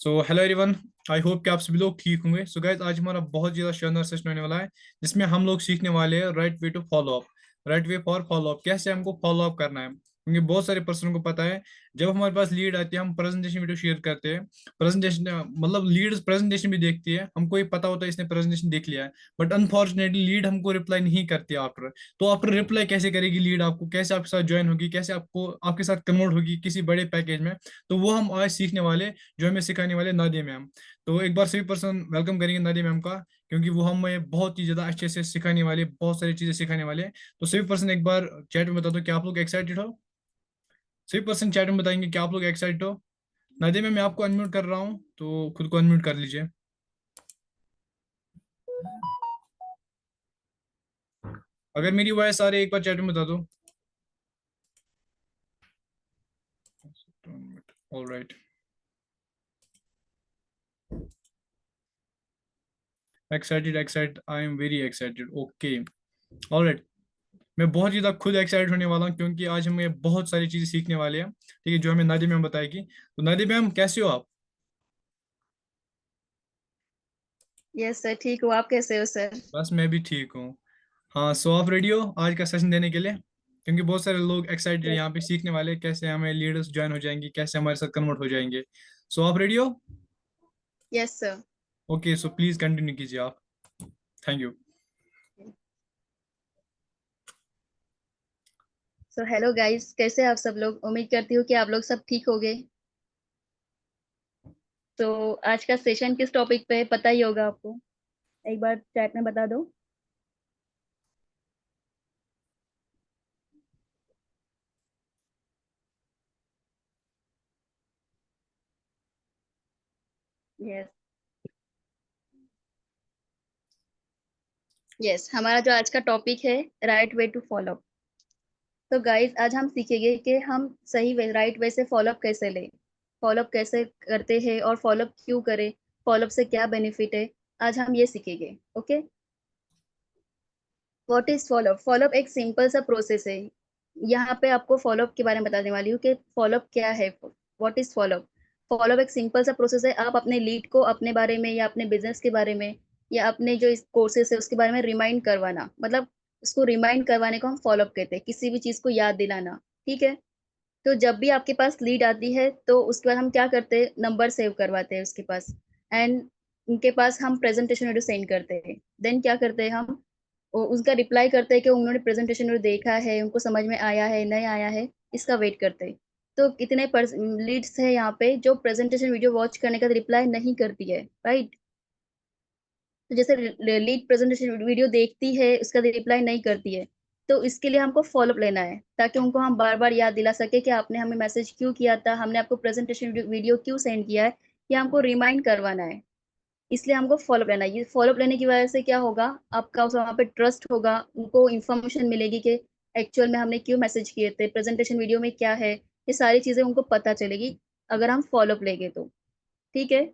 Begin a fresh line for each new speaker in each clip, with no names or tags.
So hello everyone. I hope कि आप सभी लोग ठीक होंगे। सो गाइज, आज हमारा बहुत ज़्यादा शानदार सेशन होने वाला है जिसमें हम लोग सीखने वाले हैं right way to follow up. Right way for follow up, कैसे हमको फॉलो अप करना है, क्योंकि बहुत सारे पर्सन को पता है जब हमारे पास लीड आती है हम प्रेजेंटेशन वीडियो शेयर करते हैं। प्रेजेंटेशन मतलब लीड प्रेजेंटेशन भी देखती है, हमको ये पता होता है इसने प्रेजेंटेशन देख लिया है, बट अनफॉर्चुनेटली लीड हमको रिप्लाई नहीं करती आफ्टर। तो आफ्टर रिप्लाई कैसे करेगी लीड, आपको कैसे आपके साथ ज्वाइन होगी, कैसे आपको आपके साथ कन्वर्ट होगी किसी बड़े पैकेज में। तो वो हम आज सीखने वाले, जो हमें सिखाने वाले नादिया मैम। तो एक बार सभी पर्सन वेलकम करेंगे नादिया मैम का, क्योंकि वो हमें बहुत ही ज्यादा अच्छे से सिखाने वाले, बहुत सारी चीजें सिखाने वाले हैं। तो सभी पर्सन एक बार चैट में बता दो कि आप लोग एक्साइटेड हो। सभी पर्सन चैट में बताएंगे कि आप लोग एक्साइटेड हो। नादिया मैम, मैं आपको अनम्यूट कर रहा हूँ, तो खुद को अनम्यूट कर लीजिए। अगर मेरी वॉइस आ रही है एक बार चैट में बता दो। All right, excited excited, I am very excited, okay. All right, मैं बहुत ज़्यादा खुद एक्साइटेड होने वाला हूँ, क्योंकि आज हम ये बहुत सारी चीज़ें सीखने वाले हैं, ठीक है, जो हमें नादिया मैम बताएगी। तो नादिया मैम, कैसे हो आप?
यस सर, ठीक हो? आप कैसे हो सर?
बस मैं भी ठीक हूँ। हाँ, सो आप रेडी हो आज का सेशन देने के लिए? क्योंकि बहुत सारे लोग एक्साइटेड यहाँ पे सीखने वाले हैं, कैसे हमें लीडर्स ज्वाइन हो जाएंगे, कैसे हमारे साथ कन्वर्ट हो जाएंगे। सो आप रेडी हो?
Yes sir.
Okay, so please continue कीजिए आप। Thank you.
So hello guys, कैसे हैं आप सब लोग? उम्मीद करती हूँ कि आप लोग सब ठीक होंगे। तो आज का सेशन किस टॉपिक पे है पता ही होगा आपको। एक बार चैट में बता दो। यस। यस, हमारा जो आज का टॉपिक है, राइट वे टू फॉलो। तो गाइस, आज हम सीखेंगे कि हम सही वे, राइट वे से फॉलो कैसे लें, फॉलो कैसे करते हैं और फॉलो क्यों करें, फॉलो से क्या बेनिफिट है। आज हम ये सीखेंगे। Okay. What is follow up? Follow up एक सिंपल सा प्रोसेस है। यहाँ पे आपको फॉलोअप के बारे में बताने वाली हूँ कि फॉलोअप क्या है। What is follow up? फॉलोअप एक सिंपल सा प्रोसेस है। आप अपने लीड को अपने बारे में या अपने बिजनेस के बारे में या अपने जो इस कोर्सेस है उसके बारे में रिमाइंड करवाना, मतलब उसको रिमाइंड करवाने को हम फॉलोअप कहते हैं, किसी भी चीज को याद दिलाना। ठीक है। तो जब भी आपके पास लीड आती है तो उसके बाद हम क्या करते हैं, नंबर सेव करवाते हैं उसके पास। एंड उनके पास हम प्रेजेंटेशन वीडियो सेंड करते हैं। देन क्या करते हैं, हम उसका रिप्लाई करते हैं कि उन्होंने प्रेजेंटेशन वीडियो देखा है, उनको समझ में आया है नहीं आया है, इसका वेट करते हैं। तो कितने लीड्स है यहाँ पे जो प्रेजेंटेशन वीडियो वॉच करने का रिप्लाई नहीं करती है, राइट? तो जैसे लीड प्रेजेंटेशन वीडियो देखती है, उसका रिप्लाई नहीं करती है, तो इसके लिए हमको फॉलोअप लेना है, ताकि उनको हम बार बार याद दिला सके कि आपने हमें मैसेज क्यों किया था, हमने आपको प्रेजेंटेशन वीडियो क्यों सेंड किया है, या हमको रिमाइंड करवाना है। इसलिए हमको फॉलोअप लेना है। ये फॉलोअप लेने की वजह से क्या होगा, आपका उस वहाँ पे ट्रस्ट होगा, उनको इन्फॉर्मेशन मिलेगी कि एक्चुअल में हमने क्यों मैसेज किए थे, प्रेजेंटेशन वीडियो में क्या है, ये सारी चीजें उनको पता चलेगी अगर हम फॉलोअप लेंगे तो। ठीक है।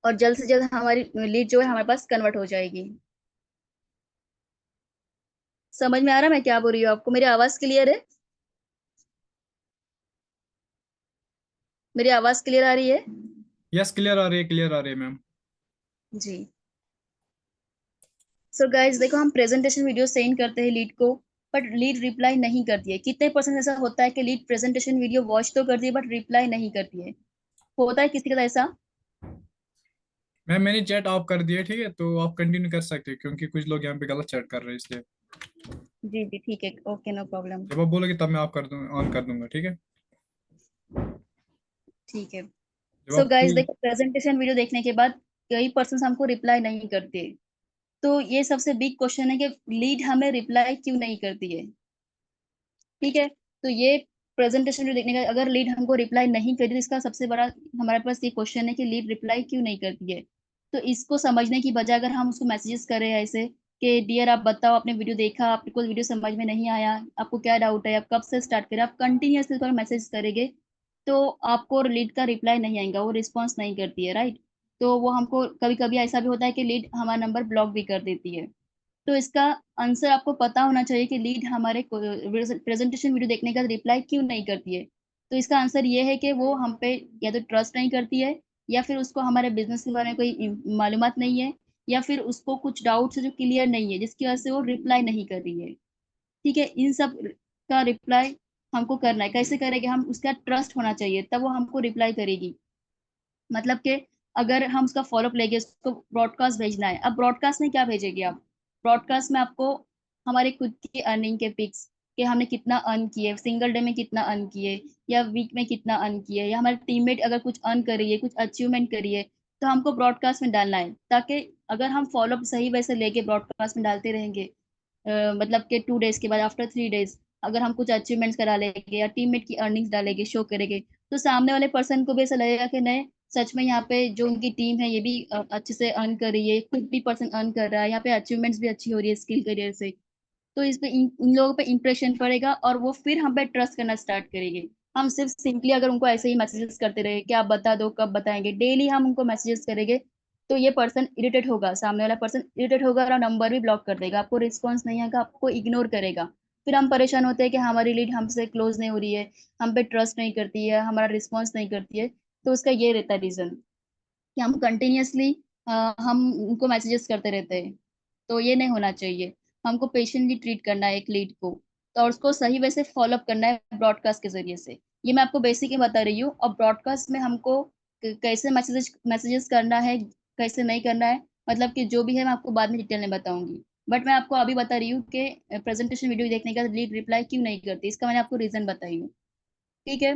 और जल्द से जल्द हमारी लीड जो है हमारे पास कन्वर्ट हो जाएगी। समझ में आ रहा है मैं क्या बोल रही हूँ आपको? मेरी आवाज क्लियर है? मेरी आवाज क्लियर आ रही है?
यस, क्लियर आ रही है, क्लियर आ रही है मैम।
जी। सो गाइज देखो, हम प्रेजेंटेशन वीडियो सेंड करते हैं लीड को, बट लीड रिप्लाई नहीं करती है। कितने परसेंट ऐसा होता है कि लीड प्रेजेंटेशन वीडियो वॉच तो करती है बट रिप्लाई नहीं करती है? होता है किसी का ऐसा?
मैम, मैंने चैट ऑफ कर दिया, ठीक है, तो आप कंटिन्यू कर सकते हैं, क्योंकि कुछ लोग यहाँ पे गलत चैट कर रहे हैं, इसलिए
जी जी, ठीक है, ओके, नो प्रॉब्लम।
जब आप बोलोगे तब मैं ऑफ कर दूंगा, ऑन कर दूंगा, ठीक है।
ठीक है।
जब
सो
आप
गाइज
फुल।
देखो, प्रेजेंटेशन वीडियो देखने के बाद कई पर्सन हमको रिप्लाई नहीं करते। तो ये सबसे बिग क्वेश्चन है कि लीड हमें रिप्लाई क्यों नहीं करती है। ठीक है। तो ये प्रेजेंटेशन वीडियो देखने का, अगर लीड हमको रिप्लाई नहीं करती तो इसका सबसे बड़ा हमारे पास ये क्वेश्चन है कि लीड रिप्लाई क्यों नहीं करती है। तो इसको समझने की बजाय अगर हम उसको मैसेजेस करें ऐसे कि डियर आप बताओ, आपने वीडियो देखा, आपको वीडियो समझ में नहीं आया, आपको क्या डाउट है, आप कब से स्टार्ट करें, आप कंटिन्यूअसली पर मैसेज करेंगे तो आपको लीड का रिप्लाई नहीं आएगा, वो रिस्पॉन्स नहीं करती है, राइट? तो वो हमको कभी कभी ऐसा भी होता है कि लीड हमारा नंबर ब्लॉक भी कर देती है। तो इसका आंसर आपको पता होना चाहिए कि लीड हमारे प्रेजेंटेशन वीडियो देखने का रिप्लाई क्यों नहीं करती है। तो इसका आंसर ये है कि वो हम पे या तो ट्रस्ट नहीं करती है, या फिर उसको हमारे बिजनेस के बारे में कोई मालूमात नहीं है, या फिर उसको कुछ डाउट्स है जो क्लियर नहीं है, जिसकी वजह से वो रिप्लाई नहीं कर रही है। ठीक है, इन सब का रिप्लाई हमको करना है। कैसे करेंगे हम? उसका ट्रस्ट होना चाहिए, तब वो हमको रिप्लाई करेगी। मतलब कि अगर हम उसका फॉलोअप लेंगे, उसको ब्रॉडकास्ट भेजना है। अब ब्रॉडकास्ट में क्या भेजेंगे आप? ब्रॉडकास्ट में आपको हमारे खुद की अर्निंग के पिक्स, कि हमने कितना अर्न किए, सिंगल डे में कितना अर्न किए, या वीक में कितना अर्न किए, या हमारे टीममेट अगर कुछ अर्न करिए, कुछ अचीवमेंट करिए, तो हमको ब्रॉडकास्ट में डालना है। ताकि अगर हम फॉलोअप सही वैसे लेके ब्रॉडकास्ट में डालते रहेंगे, मतलब कि 2 डेज के बाद, आफ्टर 3 डेज, अगर हम कुछ अचीवमेंट्स करा लेंगे या टीममेट की अर्निंग्स डालेंगे, शो करेंगे, तो सामने वाले पर्सन को भी ऐसा लगेगा कि नहीं, सच में यहाँ पे जो उनकी टीम है ये भी अच्छे से अर्न कर रही है, खुद भी पर्सन अर्न कर रहा है, यहाँ पे अचीवमेंट्स भी अच्छी हो रही है स्किल करियर से। तो इस पे इन लोगों पे इंप्रेशन पड़ेगा, और वो फिर हम पे ट्रस्ट करना स्टार्ट करेंगे। हम सिर्फ सिंपली अगर उनको ऐसे ही मैसेजेस करते रहे कि आप बता दो, कब बताएंगे, डेली हम उनको मैसेजेस करेंगे, तो ये पर्सन इरिटेट होगा, सामने वाला पर्सन इरिटेट होगा, और नंबर भी ब्लॉक कर देगा, आपको रिस्पॉन्स नहीं आएगा, आपको इग्नोर करेगा। फिर हम परेशान होते हैं कि हमारी लीड हमसे क्लोज नहीं हो रही है, हम पे ट्रस्ट नहीं करती है, हमारा रिस्पॉन्स नहीं करती है। तो उसका ये रहता है रीजन, कि हम कंटिन्यूअसली हम उनको मैसेजेस करते रहते हैं। तो ये नहीं होना चाहिए। हमको पेशेंटली ट्रीट करना है एक लीड को, तो और उसको सही वैसे फॉलोअप करना है ब्रॉडकास्ट के जरिए से। ये मैं आपको बेसिक ही बता रही हूँ। और ब्रॉडकास्ट में हमको कैसे मैसेजेस मैसेजेस करना है, कैसे नहीं करना है, मतलब कि जो भी है मैं आपको बाद में डिटेल में बताऊंगी। बट मैं आपको अभी बता रही हूँ कि प्रेजेंटेशन वीडियो देखने का लीड रिप्लाई क्यों नहीं करती, इसका मैंने आपको रीजन बताई हूँ। ठीक है,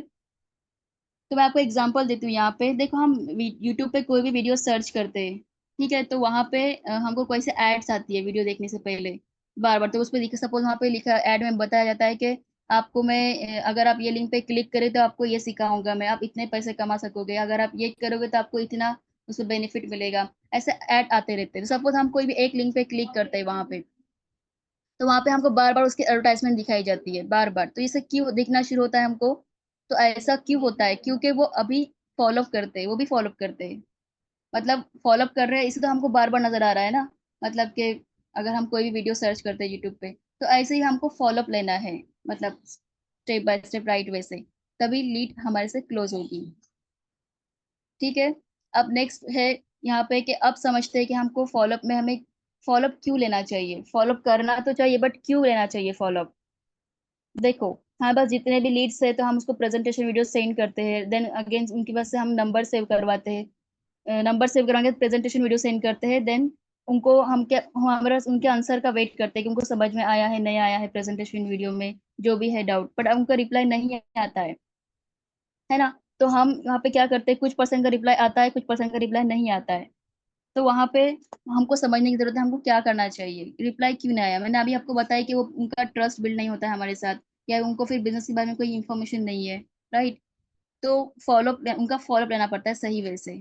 तो मैं आपको एग्जांपल देती हूँ। यहाँ पे देखो, हम यूट्यूब पे कोई भी वीडियो सर्च करते हैं, ठीक है, तो वहाँ पे हमको कोई से एड्स आती है वीडियो देखने से पहले, बार बार। तो उस पर लिखा, सपोज वहाँ पे लिखा, ऐड में बताया जाता है कि आपको मैं अगर आप ये लिंक पे क्लिक करें तो आपको ये सिखाऊंगा मैं, आप इतने पैसे कमा सकोगे, अगर आप ये करोगे तो आपको इतना उसमें बेनिफिट मिलेगा। ऐसे ऐड आते रहते हैं। तो सपोज हम कोई भी एक लिंक पे क्लिक करते हैं वहां पे, तो वहां पे हमको बार बार उसकी एडवर्टाइजमेंट दिखाई जाती है, बार बार। तो ये क्यों दिखना शुरू होता है हमको? तो ऐसा क्यों होता है? क्योंकि वो अभी फॉलो करते हैं, वो भी फॉलो करते हैं, मतलब फॉलो कर रहे हैं, इसे तो हमको बार बार नजर आ रहा है ना। मतलब कि अगर हम कोई भी वीडियो सर्च करते हैं यूट्यूब पे, तो ऐसे ही हमको फॉलोअप लेना है, मतलब step by step, right way से, तभी लीड हमारे से क्लोज होगी। ठीक है, अब नेक्स्ट है यहाँ पे कि अब समझते हैं कि हमको फॉलोअप में हमें फॉलोअप क्यों लेना चाहिए। फॉलोअप करना तो चाहिए, बट क्यों लेना चाहिए फॉलोअप? देखो, हमारे पास जितने भी लीड्स है, तो हम उसको प्रेजेंटेशन वीडियो सेंड करते हैं, देन अगेन उनके पास से हम नंबर सेव करवाते हैं, नंबर सेव करवाएंगे, प्रेजेंटेशन वीडियो सेंड करते हैं, देन उनको हम क्या, हमारा उनके आंसर का वेट करते हैं कि उनको समझ में आया है नहीं आया है प्रेजेंटेशन वीडियो में, जो भी है डाउट, बट उनका रिप्लाई नहीं आता है ना। तो हम वहाँ पे क्या करते हैं, कुछ पर्सन का रिप्लाई आता है, कुछ पर्सन का रिप्लाई नहीं आता है। तो वहां पे हमको समझने की जरूरत है, हमको क्या करना चाहिए, रिप्लाई क्यों नहीं आया। मैंने अभी आपको बताया कि वो उनका ट्रस्ट बिल्ड नहीं होता है हमारे साथ, या उनको फिर बिजनेस के बारे में कोई इन्फॉर्मेशन नहीं है, राइट। तो फॉलोअप, उनका फॉलोअप लेना पड़ता है सही वे से।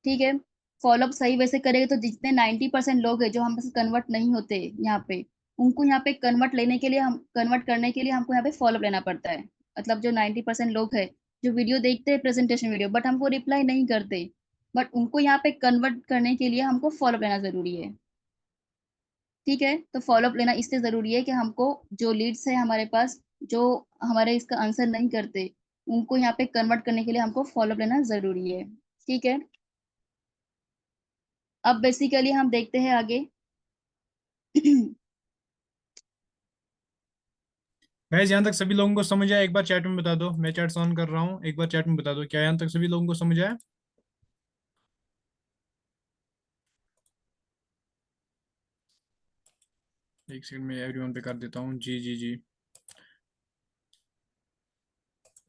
ठीक है, फॉलोअप सही वे से करेंगे, तो जितने 90% लोग हैं जो हम से कन्वर्ट नहीं होते यहाँ पे, उनको यहाँ पे कन्वर्ट लेने के लिए, हम कन्वर्ट करने के लिए हमको यहाँ पे फॉलोअप लेना पड़ता है। मतलब जो 90% लोग हैं जो वीडियो देखते हैं, प्रेजेंटेशन वीडियो, बट हमको रिप्लाई नहीं करते, बट उनको यहाँ पे कन्वर्ट करने के लिए हमको फॉलोअप लेना जरूरी है। ठीक है, तो फॉलोअप लेना इसलिए जरूरी है कि हमको जो लीड्स है हमारे पास, जो हमारे इसका आंसर नहीं करते, उनको यहाँ पे कन्वर्ट करने के लिए हमको फॉलोअप लेना जरूरी है। ठीक है, अब बेसिकली हम देखते हैं आगे।
गाइस, यहाँ तक सभी लोगों को समझ आया? एक बार चैट में बता दो, मैं चैट ऑन कर रहा हूँ, एक बार चैट में बता दो क्या यहाँ तक सभी लोगों को समझ आया? एक सेकंड में एवरीवन पे कर देता हूँ। जी जी जी,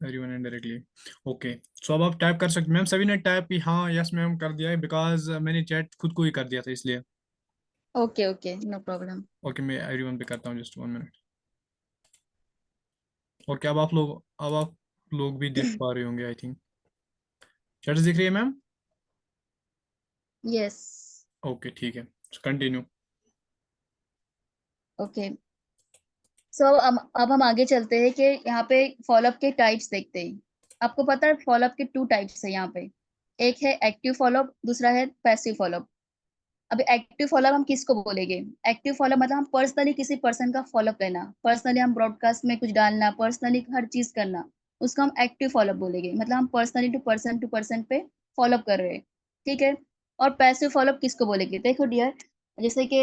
एवरीवन इनडायरेक्टली। ओके, सो अब आप टाइप कर सकते, मैम सभी ने टाइप की हाँ यस मैम कर दिया है, बिकॉज मैंने चैट खुद को ही कर दिया था इसलिए।
Okay okay, no problem.
Okay, मैं एवरीवन पे करता हूँ, जस्ट 1 मिनट। ओके, अब आप लोग भी देख पा रहे होंगे आई थिंक। चैट दिख रही है मैम?
यस।
ओके ठीक है, कंटिन्यू।
ओके, सो अब हम आगे चलते हैं कि यहाँ पे फॉलोअप के टाइप्स देखते हैं। आपको पता है फॉलोअप के 2 टाइप्स है यहाँ पे। एक है एक्टिव फॉलोअप, दूसरा है पैसिव फॉलोअप। अभी एक्टिव फॉलोअप हम किसको बोलेंगे? एक्टिव फॉलोअप मतलब हम पर्सनली किसी पर्सन का फॉलोअप लेना, पर्सनली हम ब्रॉडकास्ट में कुछ डालना, पर्सनली हर चीज करना। उसको हम एक्टिव फॉलोअप बोलेंगे, मतलब हम पर्सनली टू पर्सन पे फॉलोअप कर रहे हैं, ठीक है। और पैसिव फॉलोअप किसको बोलेंगे? देखो डियर, जैसे कि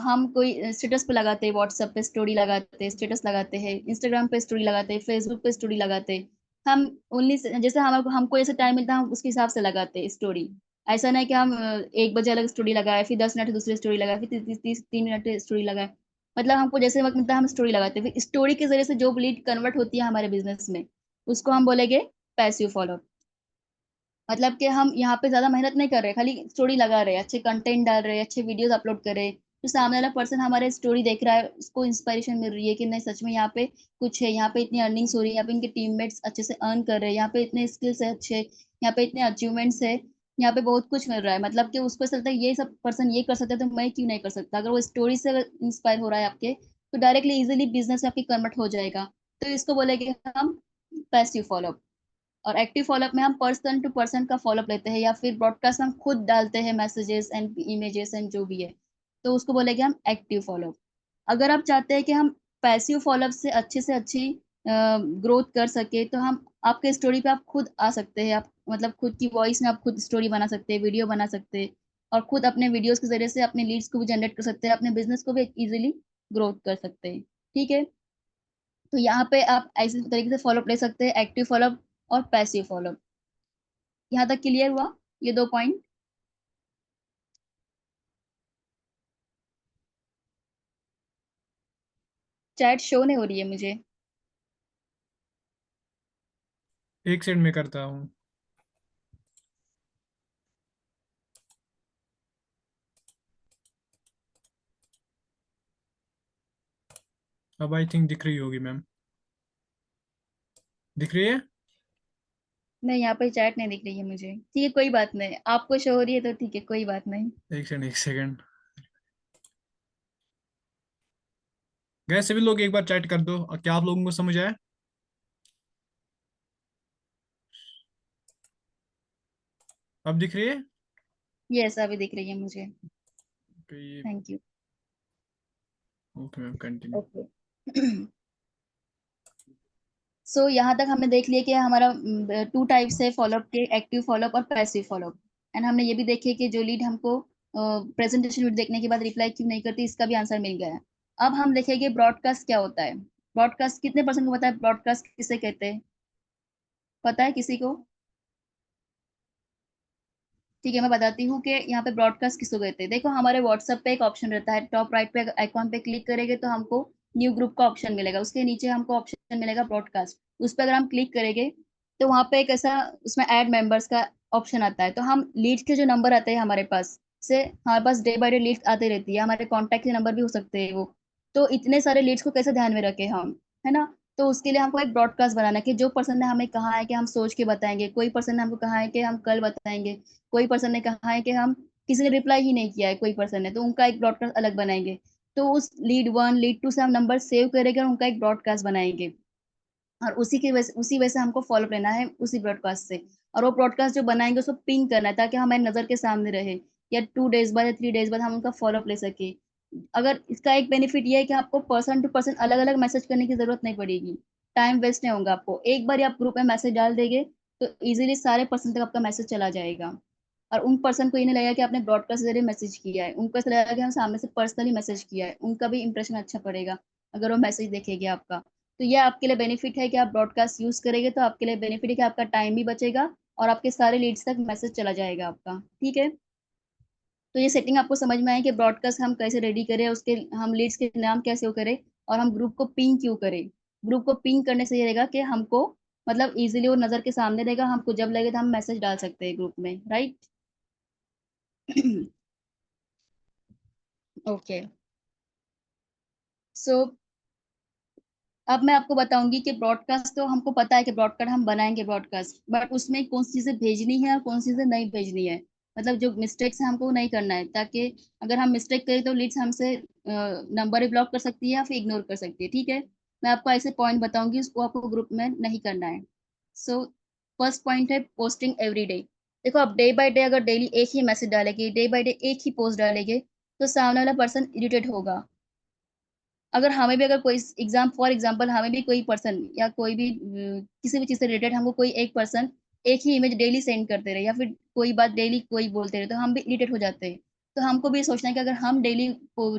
हम कोई स्टेटस पे लगाते हैं, व्हाट्सएप पे स्टोरी लगाते हैं, स्टेटस लगाते हैं, इंस्टाग्राम पे स्टोरी लगाते हैं, फेसबुक पे स्टोरी लगाते हैं। हम ओनली जैसे हमारे हमको जैसे टाइम मिलता है हम उसके हिसाब से लगाते हैं स्टोरी। ऐसा नहीं कि हम 1 बजे अलग स्टोरी लगाए, फिर 10 मिनट दूसरी स्टोरी लगाए, फिर 3 मिनट स्टोरी लगाए। मतलब हमको जैसे वक्त मिलता है हम स्टोरी लगाते हैं, फिर स्टोरी के जरिए से जो लीड कन्वर्ट होती है हमारे बिजनेस में, उसको हम बोलेंगे पैसिव फॉलो। मतलब कि हम यहाँ पे ज्यादा मेहनत नहीं कर रहे, खाली स्टोरी लगा रहे हैं, अच्छे कंटेंट डाल रहे हैं, अच्छे वीडियोस अपलोड कर रहे हैं, तो सामने वाला पर्सन हमारे स्टोरी देख रहा है, उसको इंस्पिरेशन मिल रही है कि नहीं सच में यहाँ पे कुछ है, यहाँ पे इतनी अर्निंग्स हो रही है, यहाँ पे इनके टीममेट्स अच्छे से अर्न कर रहे हैं, यहाँ पे इतने स्किल्स है अच्छे, यहाँ पे इतने अचीवमेंट्स है, यहाँ पे बहुत कुछ मिल रहा है। मतलब कि उसको ऐसा लगता है ये सब पर्सन ये कर सकता है तो मैं क्यों नहीं कर सकता। अगर वो स्टोरी से इंस्पायर हो रहा है आपके, तो डायरेक्टली इजिली बिजनेस में आपकी कन्वर्ट हो जाएगा। तो इसको बोलेंगे हम पैसिव फॉलो। और एक्टिव फॉलोअप में हम पर्सन टू पर्सन का फॉलोअप लेते हैं, या फिर ब्रॉडकास्ट हम खुद डालते हैं मैसेजेस एंड इमेजेस एंड जो भी है, तो उसको बोलेंगे हम एक्टिव फॉलोअप। अगर आप चाहते हैं कि हम पैसिव फॉलोअप से अच्छी ग्रोथ कर सके, तो हम आपके स्टोरी पे आप खुद आ सकते हैं, आप मतलब खुद की वॉइस में आप खुद स्टोरी बना सकते हैं, वीडियो बना सकते हैं, और खुद अपने वीडियोस के जरिए से अपने लीड्स को भी जनरेट कर सकते हैं, अपने बिजनेस को भी इजीली ग्रोथ कर सकते हैं, ठीक है। तो यहाँ पे आप ऐसे तरीके से फॉलोअप ले सकते हैं, एक्टिव फॉलोअप और पैसिव फॉलोअप। यहाँ तक क्लियर हुआ ये 2 पॉइंट? चैट शो नहीं हो रही है मुझे।
एक सेकंड में करता हूँ। अब आई थिंक दिख रही होगी मैम। दिख रही है?
नहीं, यहाँ पे चैट नहीं दिख रही है मुझे। ठीक है, कोई बात नहीं, आपको शो हो रही है तो ठीक है, कोई बात नहीं।
एक सेकंड, एक सेकंड। गैस सभी लोग एक बार चैट कर दो, क्या आप लोगों को समझ आया? अब दिख रही है?
यस, अभी दिख रही है मुझे।
तो ये
thank you.
Okay ma'am, continue.
Okay. So यहाँ तक हमने देख लिया कि हमारा 2 टाइप्स है फॉलोअप के, एक्टिव फॉलोअप और पैसिव फॉलोअप। एंड हमने ये भी देखे कि जो लीड हमको प्रेजेंटेशन वीडियो देखने के बाद रिप्लाई क्यों नहीं करती, इसका भी आंसर मिल गया है। अब हम देखेंगे ब्रॉडकास्ट क्या होता है। ब्रॉडकास्ट कितने परसेंट को पता है ब्रॉडकास्ट किसे कहते हैं? पता है किसी को? ठीक है, मैं बताती हूँ कि यहाँ पे ब्रॉडकास्ट किसको कहते हैं। देखो, हमारे व्हाट्सएप पे एक ऑप्शन रहता है, टॉप राइट पे आइकॉन पे क्लिक करेंगे तो हमको न्यू ग्रुप का ऑप्शन मिलेगा, उसके नीचे हमको ऑप्शन मिलेगा ब्रॉडकास्ट। उस पर अगर हम क्लिक करेंगे तो वहाँ पे एक ऐसा उसमें ऐड मेंबर्स का ऑप्शन आता है। तो हम लीड के जो नंबर आते हैं हमारे पास से, हमारे पास डे बाय डे लीड आती रहती है, हमारे कॉन्टैक्ट के नंबर भी हो सकते हैं वो। तो इतने सारे लीड्स को कैसे ध्यान में रखें हम, है ना। तो उसके लिए हमको एक ब्रॉडकास्ट बनाना है कि जो पर्सन ने हमें कहा है कि हम सोच के बताएंगे, कोई पर्सन ने हमको कहा है कि हम कल बताएंगे, कोई पर्सन ने कहा है कि हम, किसी ने रिप्लाई ही नहीं किया है कोई पर्सन ने, तो उनका एक ब्रॉडकास्ट अलग बनाएंगे। तो उस लीड 1 लीड 2 से हम नंबर सेव करेंगे और उनका एक ब्रॉडकास्ट बनाएंगे। और उसी वजह से हमको फॉलो लेना है उसी ब्रॉडकास्ट से। और वो ब्रॉडकास्ट जो बनाएंगे उसको पिंग करना है ताकि हमारी नजर के सामने रहे, या 2 डेज बाद या 3 डेज बाद हम उनका फॉलोअप ले सके। अगर इसका एक बेनिफिट ये है कि आपको पर्सन टू पर्सन अलग अलग मैसेज करने की जरूरत नहीं पड़ेगी, टाइम वेस्ट नहीं होगा आपको। एक बार आप ग्रुप में मैसेज डाल देंगे तो इजीली सारे पर्सन तक आपका मैसेज चला जाएगा। और उन पर्सन को ये नहीं लगेगा कि आपने ब्रॉडकास्ट के जरिए मैसेज किया है, उनको ऐसा लगेगा कि हम सामने से पर्सनली मैसेज किया है, उनका भी इंप्रेशन अच्छा पड़ेगा अगर वो मैसेज देखेंगे आपका। तो ये आपके लिए बेनिफिट है कि आप ब्रॉडकास्ट यूज करेंगे, तो आपके लिए बेनिफिट है कि आपका टाइम भी बचेगा और आपके सारे लीड्स तक मैसेज चला जाएगा आपका, ठीक है। तो ये सेटिंग आपको समझ में आए कि ब्रॉडकास्ट हम कैसे रेडी करें, उसके हम लीड्स के नाम कैसे वो करें, और हम ग्रुप को पिंग क्यों करें। ग्रुप को पिंग करने से ये रहेगा कि हमको मतलब इजीली वो नजर के सामने रहेगा, हमको जब लगे तो हम मैसेज डाल सकते हैं ग्रुप में, राइट। ओके। सो अब मैं आपको बताऊंगी कि ब्रॉडकास्ट तो हमको पता है कि ब्रॉडकास्ट हम बनाएंगे ब्रॉडकास्ट, बट उसमें कौन सी चीजें भेजनी है और कौन सी चीजें नहीं भेजनी है। मतलब जो मिस्टेक्स है हमको नहीं करना है, ताकि अगर हम मिस्टेक करें तो लीड्स हमसे नंबर ही ब्लॉक कर सकती है या फिर इग्नोर कर सकती है, ठीक है। मैं आपको ऐसे पॉइंट बताऊंगी, उसको आपको ग्रुप में नहीं करना है। सो फर्स्ट पॉइंट है पोस्टिंग एवरी डे। देखो, आप डे बाय डे अगर डेली एक ही मैसेज डालेंगे, डे बाय डे एक ही पोस्ट डालेंगे, तो सामने वाला पर्सन इरिटेट होगा। अगर हमें भी, अगर कोई फॉर एग्जाम्पल हमें भी कोई पर्सन या कोई भी किसी भी चीज से रिलेटेड हमको कोई एक पर्सन एक ही इमेज डेली सेंड करते रहे, या फिर कोई बात डेली कोई बोलते रहे, तो हम भी इरिटेट हो जाते हैं। तो हमको भी सोचना है कि अगर हम डेली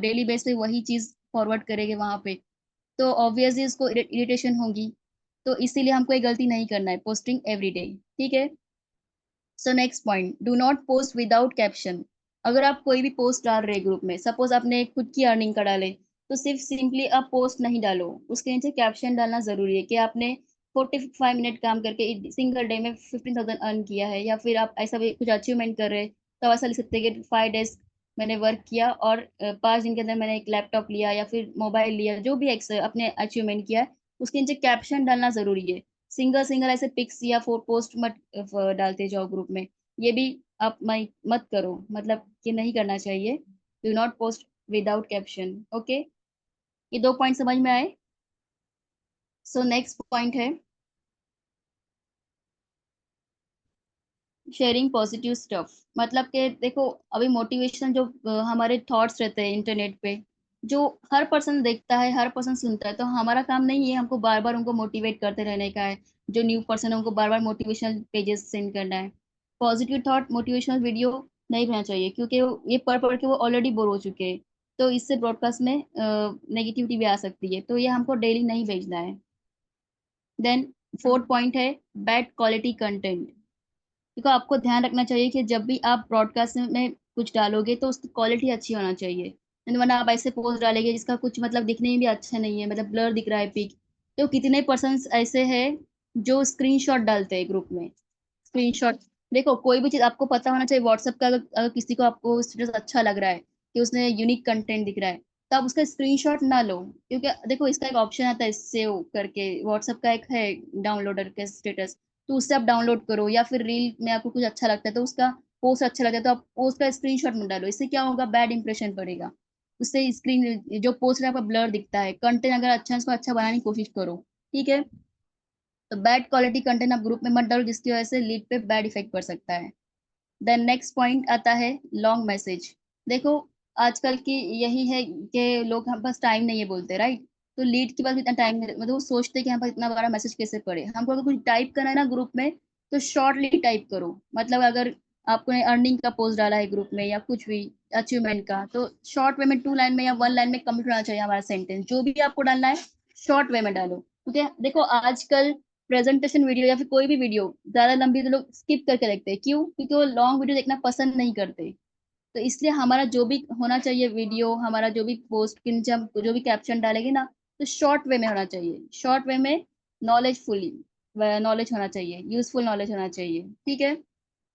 डेली बेस पे वही चीज फॉरवर्ड करेंगे वहां पे, तो ऑब्वियसली उसको इरिटेशन होगी। तो इसीलिए हमको ये गलती नहीं करना है, पोस्टिंग एवरी डे। ठीक है। So next point, do not post without caption. अगर आप कोई भी पोस्ट डाल रहे हैं ग्रुप में, सपोज आपने खुद की अर्निंग का डाले, तो सिर्फ सिंपली आप पोस्ट नहीं डालो, उसके नीचे कैप्शन डालना जरूरी है कि आपने 45 मिनट काम करके सिंगल डे में 15,000 अर्न किया है, या फिर आप ऐसा भी कुछ अचीवमेंट कर रहे हैं, तो ऐसा लिख सकते हैं कि 5 डेज मैंने वर्क किया और 5 दिन के अंदर मैंने एक लैपटॉप लिया या फिर मोबाइल लिया, जो भी आपने अचीवमेंट किया है, उसके नीचे कैप्शन डालना जरूरी है। सिंगल सिंगल ऐसे पिक्स या पोस्ट मत डालते जाओ ग्रुप में। ये भी आप मत करो, मतलब कि नहीं करना चाहिए। Do not post without caption. Okay, ये 2 पॉइंट समझ में आए। सो नेक्स्ट पॉइंट है शेयरिंग पॉजिटिव स्टफ। मतलब कि देखो, अभी मोटिवेशन जो हमारे थॉट्स रहते हैं इंटरनेट पे, जो हर पर्सन देखता है, हर पर्सन सुनता है, तो हमारा काम नहीं है हमको बार बार उनको मोटिवेट करते रहने का है। जो न्यू पर्सन है उनको बार बार मोटिवेशनल पेजेस सेंड करना है। पॉजिटिव थॉट मोटिवेशनल वीडियो नहीं भेजना चाहिए, क्योंकि ये पढ़ पढ़ के वो ऑलरेडी बोर हो चुके हैं। तो इससे ब्रॉडकास्ट में नेगेटिविटी भी आ सकती है, तो ये हमको डेली नहीं भेजना है। देन फोर्थ पॉइंट है बैड क्वालिटी कंटेंट। देखो, आपको ध्यान रखना चाहिए कि जब भी आप ब्रॉडकास्ट में कुछ डालोगे तो उसकी क्वालिटी अच्छी होना चाहिए, नहीं वरना आप ऐसे पोस्ट डालेंगे जिसका कुछ मतलब दिखने में भी अच्छा नहीं है, मतलब ब्लर दिख रहा है पिक। तो कितने पर्सन ऐसे हैं जो स्क्रीनशॉट डालते हैं ग्रुप में। स्क्रीनशॉट, देखो कोई भी चीज आपको पता होना चाहिए व्हाट्सएप का। अगर किसी को आपको स्टेटस अच्छा लग रहा है कि उसने यूनिक कंटेंट दिख रहा है, तो आप उसका स्क्रीनशॉट ना लो, क्योंकि देखो इसका एक ऑप्शन आता है सेव करके, व्हाट्सएप का एक है डाउनलोडर के स्टेटस, तो उससे आप डाउनलोड करो। या फिर रील में आपको कुछ अच्छा लगता है, तो उसका पोस्ट अच्छा लगता है, तो आप पोस्ट का स्क्रीनशॉट मत डालो। इससे क्या होगा, बैड इंप्रेशन पड़ेगा। उससे स्क्रीन जो पोस्ट है आपका ब्लर दिखता है। कंटेंट अगर अच्छा है, उसको अच्छा बनाने की कोशिश करो। ठीक है। तो बैड क्वालिटी कंटेंट आप ग्रुप में मत डालो, जिसकी वजह से लीड पे बैड इफेक्ट पड़ सकता है। देन नेक्स्ट पॉइंट आता है लॉन्ग मैसेज। देखो, आजकल की यही है कि लोग हम पास टाइम नहीं है बोलते, राइट। तो लीड के पास भी इतना टाइम नहीं, मतलब वो सोचते हैं कि हम पास इतना बड़ा मैसेज कैसे पढ़े। हमको अगर कुछ टाइप करना है ना ग्रुप में, तो शॉर्टली टाइप करो। मतलब अगर आपको अर्निंग का पोस्ट डाला है ग्रुप में या कुछ भी अचीवमेंट का, तो शॉर्ट वे में 2 लाइन में या 1 लाइन में कम्प्लीट होना चाहिए हमारा सेंटेंस। जो भी आपको डालना है शॉर्ट वे में डालो, क्योंकि देखो आजकल प्रेजेंटेशन वीडियो या फिर कोई भी वीडियो ज्यादा लंबी तो लोग स्किप करके देखते हैं। क्यों? क्योंकि वो लॉन्ग वीडियो देखना पसंद नहीं करते। तो इसलिए हमारा जो भी होना चाहिए वीडियो, हमारा जो भी पोस्ट के नीचे हम जो भी कैप्शन डालेंगे ना, तो शॉर्ट वे में होना चाहिए। शॉर्ट वे में नॉलेजफुली नॉलेज होना चाहिए, यूजफुल नॉलेज होना चाहिए। ठीक है।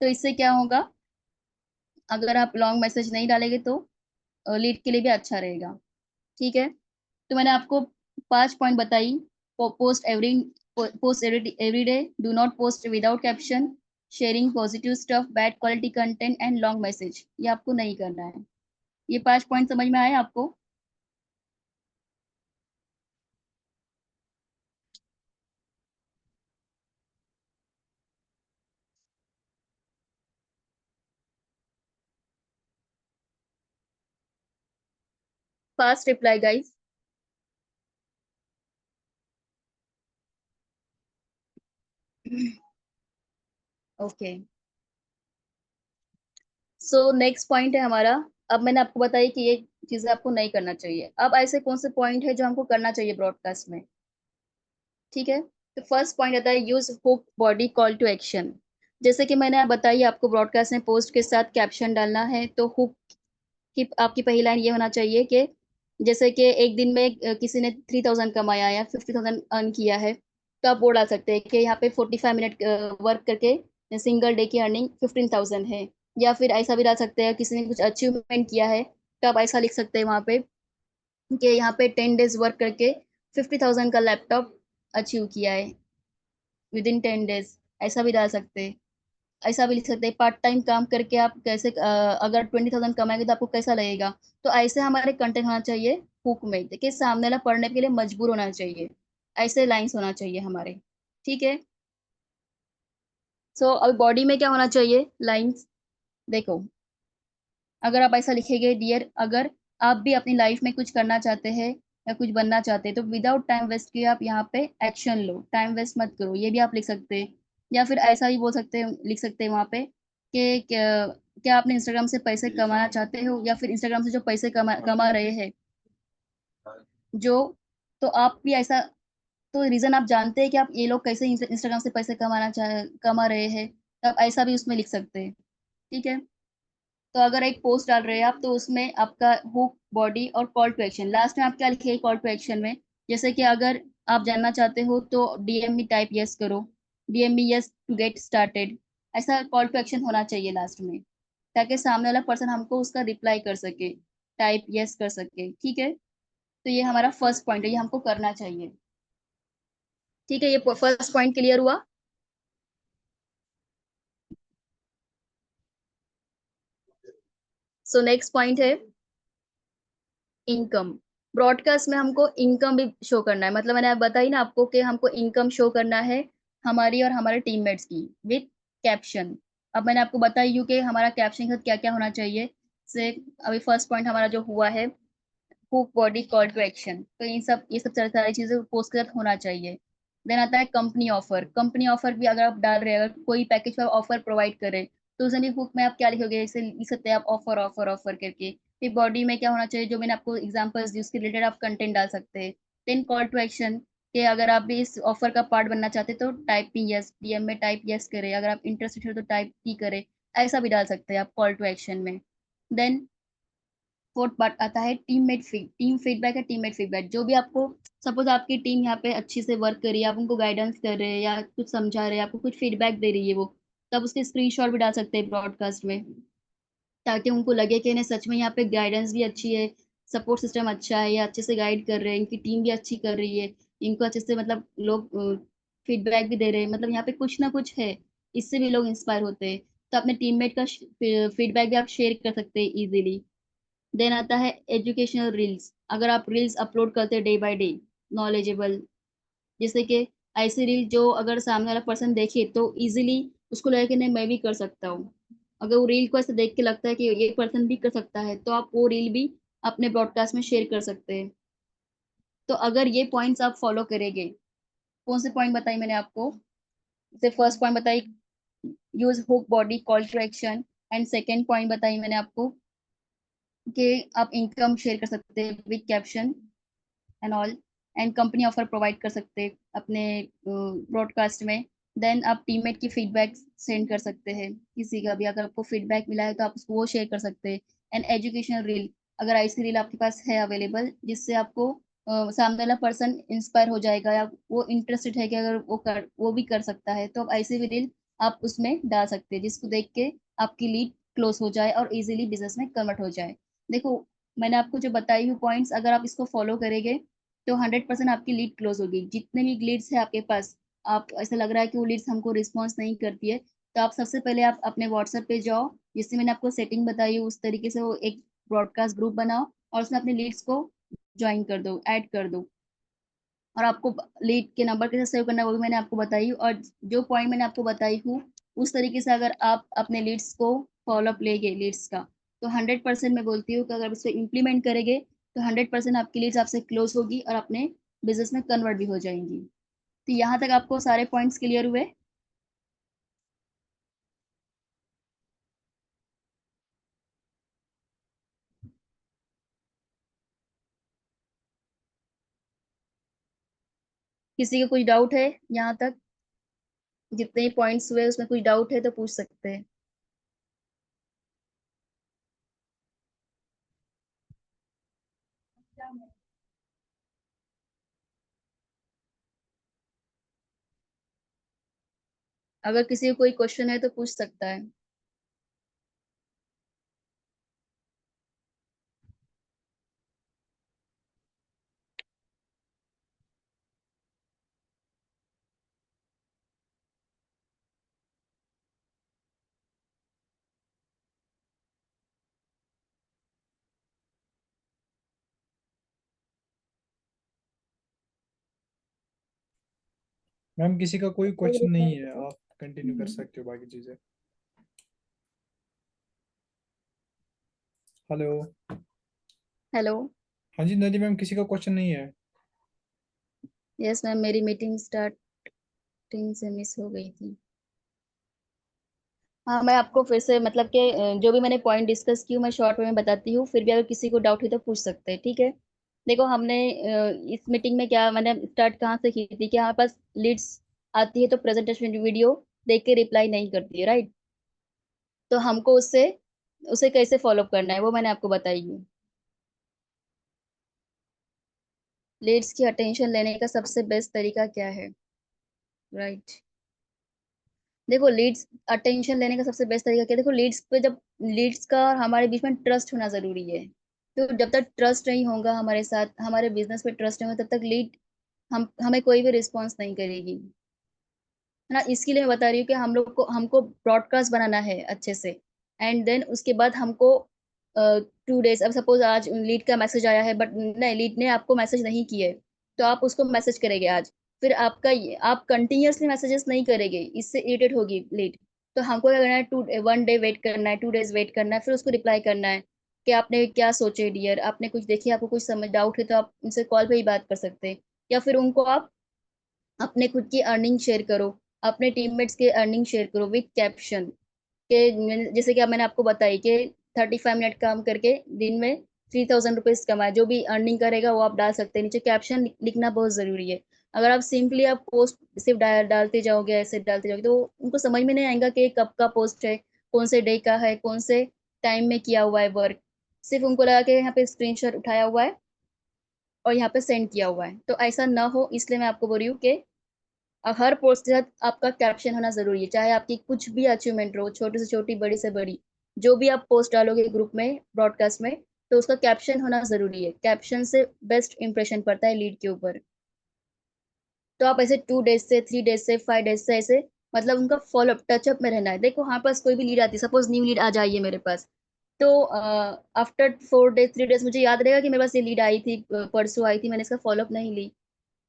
तो इससे क्या होगा, अगर आप लॉन्ग मैसेज नहीं डालेंगे तो लीड के लिए भी अच्छा रहेगा। ठीक है। तो मैंने आपको 5 पॉइंट बताई। Post every day, do not post without caption, sharing positive stuff, bad quality content and long message, ये आपको नहीं करना है। ये 5 पॉइंट समझ में आए आपको? Fast reply guys. Okay. So next point है हमारा। अब मैंने आपको बताया कि ये चीजें आपको नहीं करना चाहिए। अब ऐसे कौन से पॉइंट है जो हमको करना चाहिए ब्रॉडकास्ट में? ठीक है। तो फर्स्ट पॉइंट आता है use hook body call to action. जैसे कि मैंने बताई आपको, ब्रॉडकास्ट में पोस्ट के साथ कैप्शन डालना है, तो हुक की आपकी पहली लाइन ये होना चाहिए कि जैसे कि एक दिन में किसी ने 3,000 कमाया या 50,000 अर्न किया है, तो आप वो डाल सकते हैं कि यहाँ पे 45 मिनट वर्क करके सिंगल डे की अर्निंग 15,000 है। या फिर ऐसा भी डाल सकते हैं, किसी ने कुछ अचीवमेंट किया है, तो आप ऐसा लिख सकते हैं वहाँ पे कि यहाँ पे 10 डेज वर्क करके 50,000 का लैपटॉप अचीव किया है विद इन 10 डेज। ऐसा भी डाल सकते हैं। ऐसा भी लिख सकते हैं पार्ट टाइम काम करके आप कैसे अगर 20,000 कमाएंगे तो आपको कैसा लगेगा। तो ऐसे हमारे कंटेंट होना चाहिए हुक में, देखिए सामने वाला पढ़ने के लिए मजबूर होना चाहिए। ऐसे लाइंस होना चाहिए हमारे। ठीक है। सो अब बॉडी में क्या होना चाहिए लाइंस। देखो, अगर आप ऐसा लिखेंगे, डियर, अगर आप भी अपनी लाइफ में कुछ करना चाहते हैं, या कुछ बनना चाहते हैं, तो विदाउट टाइम वेस्ट किए आप यहाँ पे एक्शन लो, टाइम वेस्ट मत करो, ये भी आप लिख सकते हैं। या फिर ऐसा भी बोल सकते हैं, लिख सकते हैं वहाँ पे कि क्या आपने इंस्टाग्राम से पैसे कमाना चाहते हो, या फिर इंस्टाग्राम से जो पैसे कमा रहे हैं जो, तो आप भी ऐसा, तो रीजन आप जानते हैं कि आप ये लोग कैसे इंस्टाग्राम से पैसे कमा रहे हैं, तो आप ऐसा भी उसमें लिख सकते हैं। ठीक है। तो अगर एक पोस्ट डाल रहे हैं आप, तो उसमें आपका हुक, बॉडी और कॉल टू एक्शन, लास्ट में आप क्या लिखे कॉल टू एक्शन में, जैसे कि अगर आप जानना चाहते हो तो डीएम मी टाइप यस करो, DM me yes to get started, ऐसा कॉल टू एक्शन होना चाहिए लास्ट में, ताकि सामने वाला पर्सन हमको उसका रिप्लाई कर सके, टाइप यस कर सके। ठीक है। तो ये हमारा फर्स्ट पॉइंट है, ये हमको करना चाहिए। ठीक है, ये फर्स्ट पॉइंट क्लियर हुआ। सो नेक्स्ट पॉइंट है इनकम। ब्रॉडकास्ट में हमको इनकम भी शो करना है, मतलब मैंने बताई ना आपको कि हमको इनकम शो करना है हमारी और हमारे टीममेट्स की, विथ कैप्शन। अब मैंने आपको बताई हूँ कि हमारा कैप्शन के साथ क्या क्या होना चाहिए। से अभी फर्स्ट पॉइंट हमारा जो हुआ है hook, body, call to action, तो ये सब सारी चीजें पोस्ट के साथ होना चाहिए। देन आता है कंपनी ऑफर। कंपनी ऑफर भी अगर आप डाल रहे हैं, अगर कोई पैकेज पर ऑफर प्रोवाइड करे, तो उसमें भी हुक में आप क्या लिखोगे, जैसे लिख सकते हैं आप ऑफर ऑफर ऑफर करके। फिर बॉडी में क्या होना चाहिए, जो मैंने आपको एग्जांपल्स दी उसके रिलेटेड आप कंटेंट डाल सकते हैं। देन कॉल टू एक्शन, कि अगर आप भी इस ऑफर का पार्ट बनना चाहते हैं तो टाइप मी यस, डीएम में टाइप यस करें, अगर आप इंटरेस्टेड हो तो टाइप ही करें, ऐसा भी डाल सकते हैं आप कॉल टू एक्शन में। देन फोर्थ पार्ट आता है टीम फीडबैक है, टीममेट फीडबैक, जो भी आपको, सपोज आपकी टीम यहाँ पे अच्छी से वर्क कर रही है, आप उनको गाइडेंस कर रहे हैं या कुछ समझा रहे हैं, आपको कुछ फीडबैक दे रही है वो, तब उसके स्क्रीनशॉट भी डाल सकते हैं ब्रॉडकास्ट में, ताकि उनको लगे कि इन्हें सच में यहाँ पे गाइडेंस भी अच्छी है, सपोर्ट सिस्टम अच्छा है, या अच्छे से गाइड कर रहे हैं, इनकी टीम भी अच्छी कर रही है, इनको अच्छे से, मतलब लोग फीडबैक भी दे रहे हैं, मतलब यहाँ पे कुछ ना कुछ है, इससे भी लोग इंस्पायर होते हैं। तो अपने टीममेट का फीडबैक भी आप शेयर कर सकते हैं इजीली। देन आता है एजुकेशनल रील्स। अगर आप रील्स अपलोड करते हैं डे बाय डे, नॉलेजेबल, जैसे कि ऐसी रील जो अगर सामने वाला पर्सन देखे तो इजीली उसको लगे कि नहीं मैं भी कर सकता हूँ, अगर वो रील को ऐसे देख के लगता है कि ये पर्सन भी कर सकता है, तो आप वो रील भी अपने ब्रॉडकास्ट में शेयर कर सकते हैं। तो अगर ये पॉइंट्स आप फॉलो करेंगे, कौन से पॉइंट बताई मैंने आपको, जैसे फर्स्ट पॉइंट बताई use hook, body, call to action, and second point बताई मैंने आपको कि आप इनकम शेयर कर सकते हैं with caption and all, and company offer provide कर सकते हैं अपने ब्रॉडकास्ट में। देन आप टीममेट की फीडबैक सेंड कर सकते हैं, किसी का भी अगर आपको फीडबैक मिला है तो आप उसको वो शेयर कर सकते हैं। एंड एजुकेशनल रील, अगर ऐसी रील आपके पास है अवेलेबल जिससे आपको सामने वाला पर्सन इंस्पायर हो जाएगा, या वो इंटरेस्टेड है कि अगर वो भी कर सकता है, तो आप ऐसे भी रील आप उसमें डाल सकते हैं जिसको देख के आपकी लीड क्लोज हो जाए और इजीली बिजनेस में कन्वर्ट हो जाए। देखो, मैंने आपको जो बताई हुई पॉइंट्स अगर आप इसको फॉलो करेंगे तो 100% आपकी लीड क्लोज होगी। जितने भी लीड्स है आपके पास, आप ऐसा लग रहा है कि वो लीड्स हमको रिस्पॉन्स नहीं करती है, तो आप सबसे पहले आप अपने व्हाट्सएप पे जाओ, जिससे मैंने आपको सेटिंग बताई है उस तरीके से वो एक ब्रॉडकास्ट ग्रुप बनाओ और उसमें अपने लीड्स को ज्वाइन कर दो, ऐड कर दो। और आपको लीड के नंबर कैसे सेव करना है वो भी मैंने आपको बताई, और जो पॉइंट मैंने आपको बताई हूँ उस तरीके से अगर आप अपने लीड्स को फॉलोअप लेंगे लीड्स का, तो 100% मैं बोलती हूँ कि अगर उसे इम्प्लीमेंट करेंगे तो 100% आपकी लीड्स आपसे क्लोज होगी और अपने बिजनेस में कन्वर्ट भी हो जाएंगी। तो यहाँ तक आपको सारे पॉइंट्स क्लियर हुए। किसी का कुछ डाउट है यहाँ तक, जितने पॉइंट्स हुए उसमें कुछ डाउट है तो पूछ सकते हैं। अगर किसी को कोई क्वेश्चन है तो पूछ सकता है।
मैम किसी का कोई क्वेश्चन नहीं है, आप कंटिन्यू कर सकते हो बाकी चीजें। हेलो।
हेलो।
हाँ जी नदी मैम, किसी का क्वेश्चन नहीं है।
यस मैम, मेरी मीटिंग स्टार्टिंग से मिस हो गई थी। हाँ, मैं आपको फिर से मतलब कि जो भी मैंने पॉइंट डिस्कस की मैं शॉर्ट में बताती हूँ, फिर भी अगर किसी को डाउट हुई तो पूछ सकते हैं, ठीक है। देखो हमने इस मीटिंग में क्या मैंने स्टार्ट कहाँ से की थी कि हमारे पास लीड्स आती है तो प्रेजेंटेशन वीडियो देख के रिप्लाई नहीं करती है, राइट। तो हमको उससे उसे कैसे फॉलो करना है वो मैंने आपको बताई है। लीड्स की अटेंशन लेने का सबसे बेस्ट तरीका क्या है, राइट। देखो लीड्स अटेंशन लेने का सबसे बेस्ट तरीका क्या है, देखो लीड्स पे जब लीड्स का और हमारे बीच में ट्रस्ट होना जरूरी है। तो जब तक ट्रस्ट नहीं होगा हमारे साथ, हमारे बिजनेस पे ट्रस्ट नहीं होगा, तब तक लीड हमें कोई भी रिस्पॉन्स नहीं करेगी, है ना। इसके लिए मैं बता रही हूँ कि हम लोग को हमको ब्रॉडकास्ट बनाना है अच्छे से। एंड देन उसके बाद हमको 2 डेज, अब सपोज आज लीड का मैसेज आया है बट नहीं, लीड ने आपको मैसेज नहीं किया है, तो आप उसको मैसेज करेंगे आज। फिर आप कंटिन्यूअसली मैसेजेस नहीं करेंगे, इससे इरिटेट होगी लीड। तो हमको क्या करना है, 1 डे वेट करना है, 2 डेज वेट करना है, फिर उसको रिप्लाई करना है कि आपने क्या सोचे डियर, आपने कुछ देखी, आपको कुछ समझ डाउट है तो आप उनसे कॉल पे ही बात कर सकते हैं। या फिर उनको आप अपने खुद की अर्निंग शेयर करो, अपने टीममेट्स के अर्निंग शेयर करो विद कैप्शन के। जैसे कि अब मैंने आपको बताई कि 35 मिनट काम करके दिन में 3,000 रुपीज कमाए, जो भी अर्निंग करेगा वो आप डाल सकते हैं। नीचे कैप्शन लिखना बहुत जरूरी है। अगर आप सिंपली आप पोस्ट सिर्फ डालते जाओगे, ऐसे डालते जाओगे, तो उनको समझ में नहीं आएगा कि कब का पोस्ट है, कौन से डे का है, कौन से टाइम में किया हुआ है वर्क। सिर्फ उनको लगा कि यहाँ पे स्क्रीनशॉट उठाया हुआ है और यहाँ पे सेंड किया हुआ है, तो ऐसा ना हो इसलिए मैं आपको बोल रही हूँ कि हर पोस्ट के साथ आपका कैप्शन होना जरूरी है। चाहे आपकी कुछ भी अचीवमेंट हो, छोटी से छोटी, बड़ी से बड़ी, जो भी आप पोस्ट डालोगे ग्रुप में, ब्रॉडकास्ट में, तो उसका कैप्शन होना जरूरी है। कैप्शन से बेस्ट इंप्रेशन पड़ता है लीड के ऊपर। तो आप ऐसे 2 डेज से, 3 डेज से, 5 डेज से ऐसे मतलब उनका फॉलोअप टचअप में रहना है। देखो हमारे पास कोई भी लीड आती है, सपोज न्यू लीड आ जाइए मेरे पास, तो आफ्टर 4 डेज, 3 डेज मुझे याद रहेगा कि मेरे पास ये लीड आई थी, परसों आई थी, मैंने इसका फॉलोअप नहीं ली।